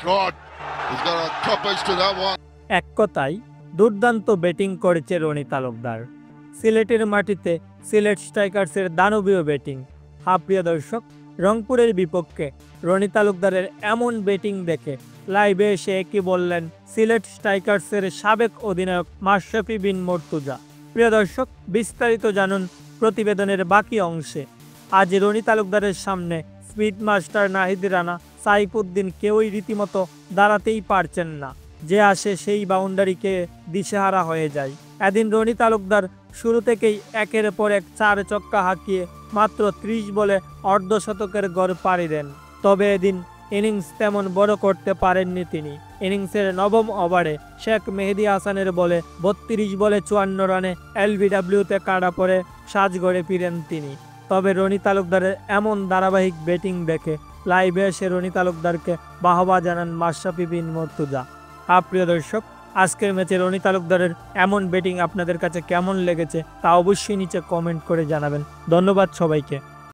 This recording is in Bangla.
shot. He's got a top edge to that one. এক কথায় দুর্দান্ত ব্যাটিং করেছে রনি তালুকদার। সিলেটের মাটিতে সিলেট স্ট্রাইকার্সের দানবীয় ব্যাটিং। প্রিয় দর্শক, রংপুরের বিপক্ষে রনি তালুকদারের এমন ব্যাটিং দেখে লাইভে এসে কি বললেন সিলেট স্ট্রাইকার্সের সাবেক অধিনায়ক মাশরাফি বিন মর্তুজা। প্রিয় দর্শক, বিস্তারিত জানুন প্রতিবেদনের বাকি অংশে। আজ রনি তালুকদারের সামনে স্পিড মাস্টার নাহিদ রানা, সাইফুদ্দিন কেউই রীতিমতো দাঁড়াতেই পারছেন না। যে আসে সেই বাউন্ডারিকে দিশেহারা হয়ে যায়। এদিন রনি তালুকদার শুরু থেকেই একের পর এক 4 ছক্কা হাঁকিয়ে মাত্র 30 বলে অর্ধশতকের গড় পাড়ি দেন। তবে এদিন ইনিংস তেমন বড় করতে পারেননি তিনি। ইনিংসের নবম ওভারে শেখ মেহেদী হাসানের বলে 32 বলে 54 রানে এলবিডব্লিউতে কাটা পড়ে সাজঘরে ফিরেন তিনি। তবে রনি তালুকদারের এমন ধারাবাহিক ব্যাটিং দেখে লাইভে এসে রনি তালুকদারকে বাহবা জানান মাশরাফি বিন মর্তুজা। প্রিয় দর্শক, আজকের ম্যাচে রনি তালুকদারের এমন ব্যাটিং আপনাদের কাছে কেমন লেগেছে তা অবশ্যই নিচে কমেন্ট করে জানাবেন। ধন্যবাদ সবাইকে।